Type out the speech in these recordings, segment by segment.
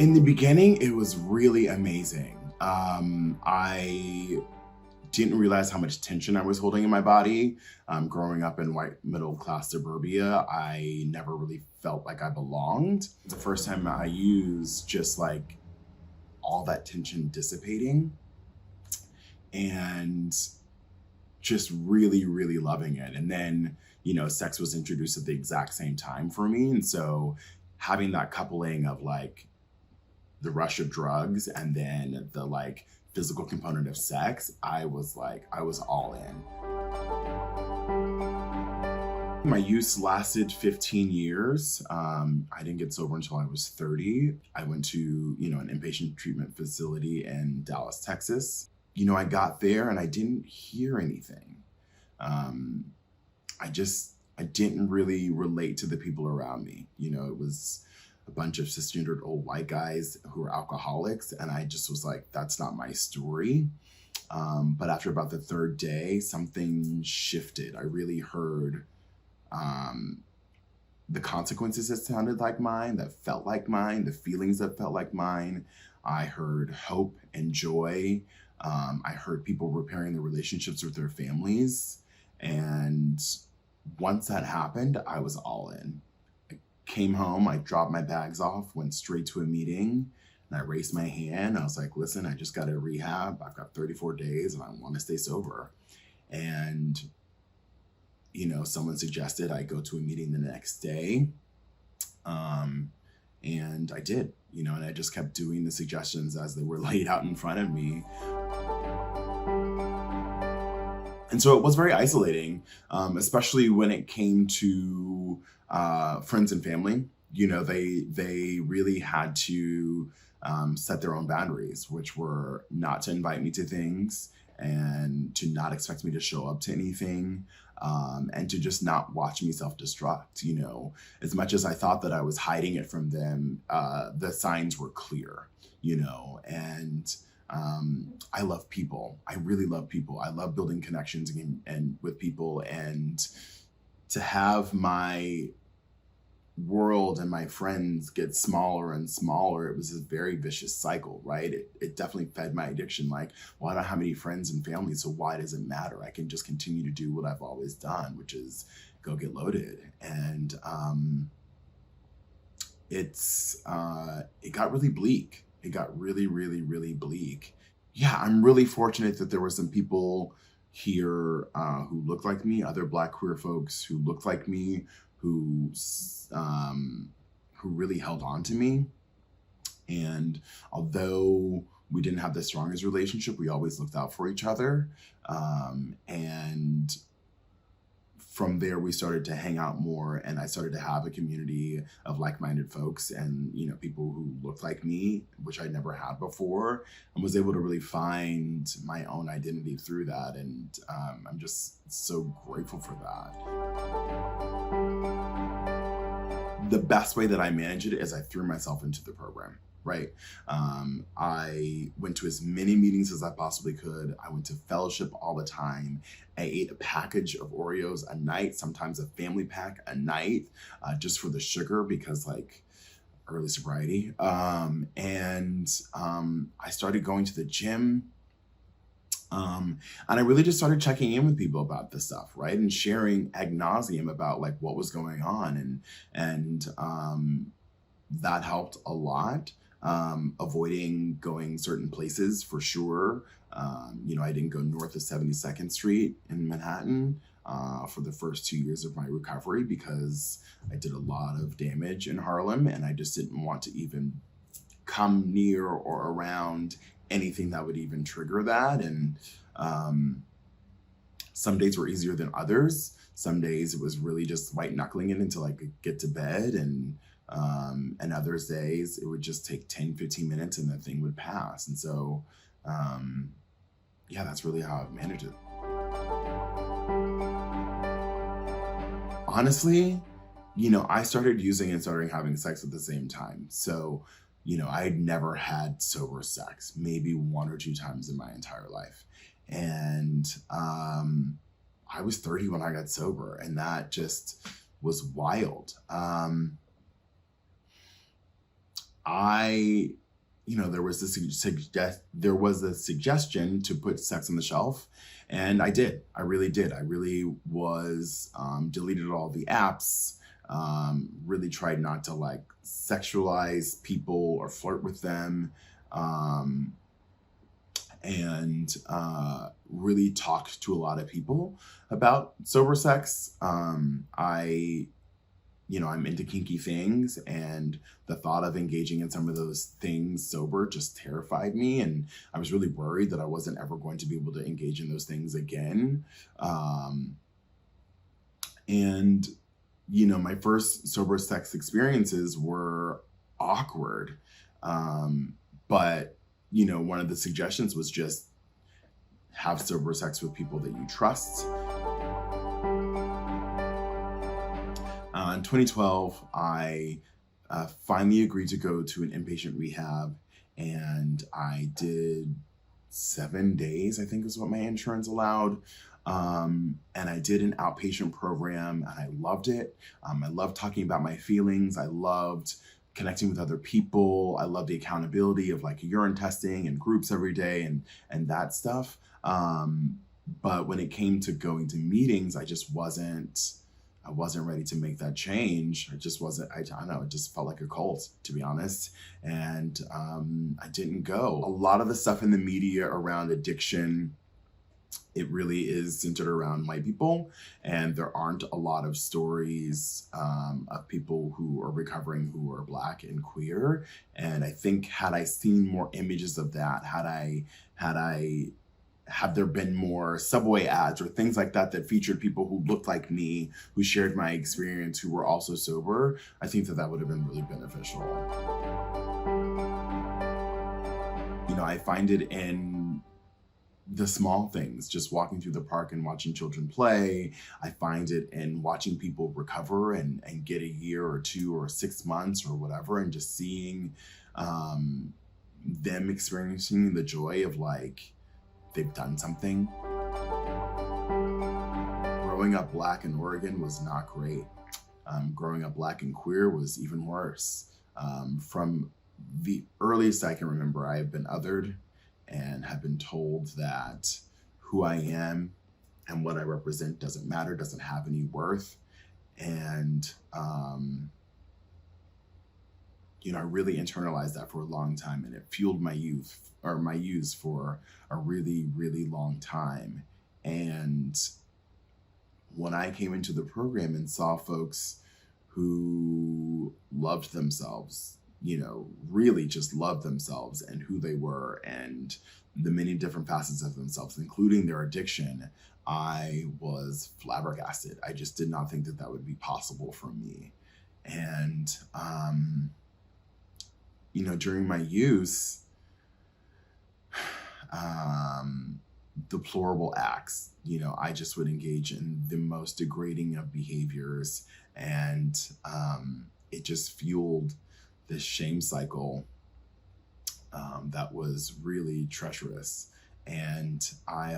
In the beginning, it was really amazing. I didn't realize how much tension I was holding in my body. Growing up in white middle class suburbia, I never really felt like I belonged. The first time I used, just like all that tension dissipating and just really, really loving it. And then, sex was introduced at the exact same time for me. And so having that coupling of like the rush of drugs and then the like physical component of sex, I was all in. My use lasted 15 years. I didn't get sober until I was 30. I went to, an inpatient treatment facility in Dallas, Texas. I got there and I didn't hear anything. I didn't really relate to the people around me. It was a bunch of cisgendered old white guys who were alcoholics. And I just was like, that's not my story. But after about the third day, something shifted. I really heard the consequences that sounded like mine, that felt like mine, the feelings that felt like mine. I heard hope and joy. I heard people repairing their relationships with their families. And once that happened, I was all in. I came home, I dropped my bags off, went straight to a meeting, and I raised my hand. I was like, listen, I just got to rehab. I've got 34 days and I want to stay sober. And, someone suggested I go to a meeting the next day. And I did, and I just kept doing the suggestions as they were laid out in front of me. And so it was very isolating, especially when it came to friends and family. They really had to set their own boundaries, which were not to invite me to things and to not expect me to show up to anything, and to just not watch me self-destruct. As much as I thought that I was hiding it from them, the signs were clear, and I love people. I really love people. I love building connections and with people, and to have my world and my friends get smaller and smaller, it was a very vicious cycle, right? It definitely fed my addiction. Like, well, I don't have any friends and family, so why does it matter? I can just continue to do what I've always done, which is go get loaded. And it got really bleak. It got really, really, really bleak. Yeah, I'm really fortunate that there were some people here who looked like me, other Black queer folks who looked like me, who really held on to me. And although we didn't have the strongest relationship, we always looked out for each other. And from there, we started to hang out more, and I started to have a community of like-minded folks and, people who looked like me, which I never had before, and was able to really find my own identity through that. And I'm just so grateful for that. The best way that I manage it is I threw myself into the program, right? I went to as many meetings as I possibly could. I went to fellowship all the time. I ate a package of Oreos a night, sometimes a family pack a night, just for the sugar, because early sobriety. And I started going to the gym. And I really just started checking in with people about this stuff, right? And sharing ad nauseum about what was going on. And that helped a lot. Avoiding going certain places for sure. I didn't go north of 72nd Street in Manhattan for the first 2 years of my recovery because I did a lot of damage in Harlem, and I just didn't want to even come near or around anything that would even trigger that. And some days were easier than others. Some days it was really just white knuckling it until I could get to bed. And other days it would just take 10, 15 minutes and the thing would pass. And so, that's really how I've managed it. Honestly, I started using and started having sex at the same time. So, I had never had sober sex, maybe 1 or 2 times in my entire life. And I was 30 when I got sober, and that just was wild. I, there was there was a suggestion to put sex on the shelf, and I did. I really did. I really was deleted all the apps. Really tried not to like sexualize people or flirt with them, and really talked to a lot of people about sober sex. I'm into kinky things, and the thought of engaging in some of those things sober just terrified me. And I was really worried that I wasn't ever going to be able to engage in those things again. And, my first sober sex experiences were awkward. But, one of the suggestions was just have sober sex with people that you trust. In 2012, I finally agreed to go to an inpatient rehab, and I did 7 days, I think is what my insurance allowed. And I did an outpatient program, and I loved it. I loved talking about my feelings. I loved connecting with other people. I loved the accountability of like urine testing and groups every day and that stuff. But when it came to going to meetings, I wasn't ready to make that change. I just wasn't, I don't know, it just felt like a cult, to be honest. And I didn't go. A lot of the stuff in the media around addiction, it really is centered around white people. And there aren't a lot of stories of people who are recovering who are Black and queer. And I think had I seen more images of that, had there been more subway ads or things like that that featured people who looked like me, who shared my experience, who were also sober, I think that would have been really beneficial. I find it in the small things, just walking through the park and watching children play. I find it in watching people recover and get a year or 2 or 6 months or whatever, and just seeing them experiencing the joy of like, they've done something. Growing up Black in Oregon was not great. Growing up Black and queer was even worse. From the earliest I can remember, I have been othered and have been told that who I am and what I represent doesn't matter, doesn't have any worth. And, I really internalized that for a long time, and it fueled my use for a really, really long time. And when I came into the program and saw folks who loved themselves, really just loved themselves and who they were and the many different facets of themselves, including their addiction, I was flabbergasted. I just did not think that would be possible for me. And, during my use, deplorable acts, I just would engage in the most degrading of behaviors, and it just fueled this shame cycle that was really treacherous. And I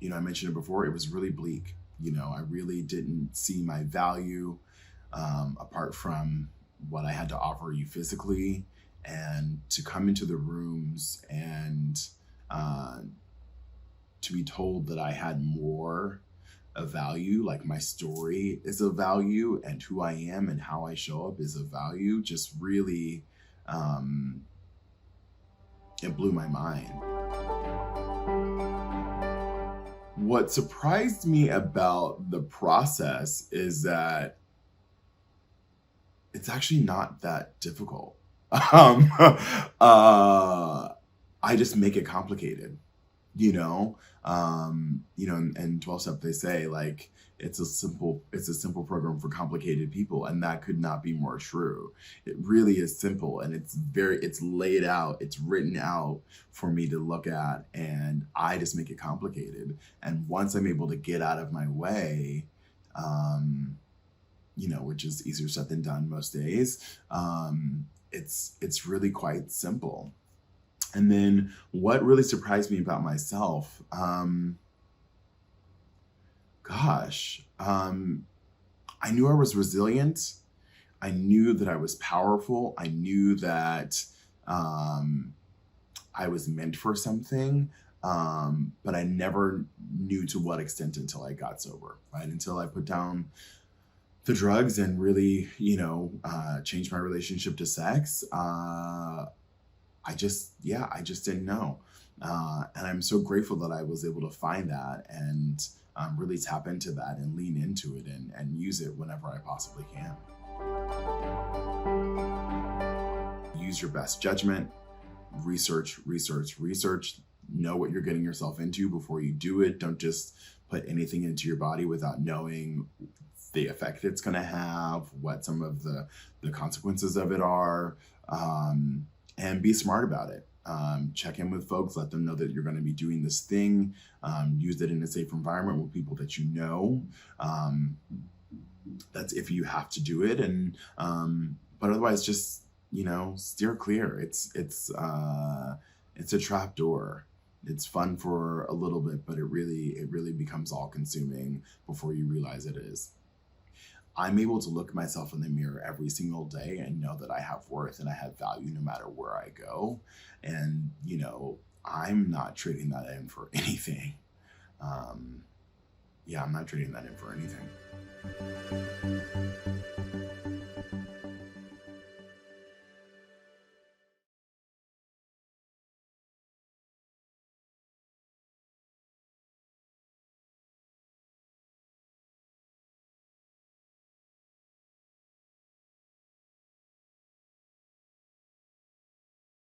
mentioned it before, it was really bleak. I really didn't see my value apart from what I had to offer you physically. And to come into the rooms and to be told that I had more of value, like my story is of value and who I am and how I show up is of value, just really, it blew my mind. What surprised me about the process is that it's actually not that difficult. I just make it complicated, and 12-step, they say like, it's a simple program for complicated people. And that could not be more true. It really is simple, and it's laid out, it's written out for me to look at, and I just make it complicated. And once I'm able to get out of my way, which is easier said than done most days, it's really quite simple. And then what really surprised me about myself, I knew I was resilient. I knew that I was powerful. I knew that I was meant for something, but I never knew to what extent until I got sober, right? Until I put down the drugs and really, changed my relationship to sex. I just didn't know. And I'm so grateful that I was able to find that and really tap into that and lean into it and use it whenever I possibly can. Use your best judgment, research, know what you're getting yourself into before you do it. Don't just put anything into your body without knowing the effect it's going to have, what some of the consequences of it are, and be smart about it. Check in with folks, let them know that you're going to be doing this thing. Use it in a safe environment with people that you know. That's if you have to do it, and but otherwise, just steer clear. It's a trap door. It's fun for a little bit, but it really becomes all consuming before you realize it is. I'm able to look myself in the mirror every single day and know that I have worth and I have value no matter where I go. And, I'm not trading that in for anything. I'm not trading that in for anything.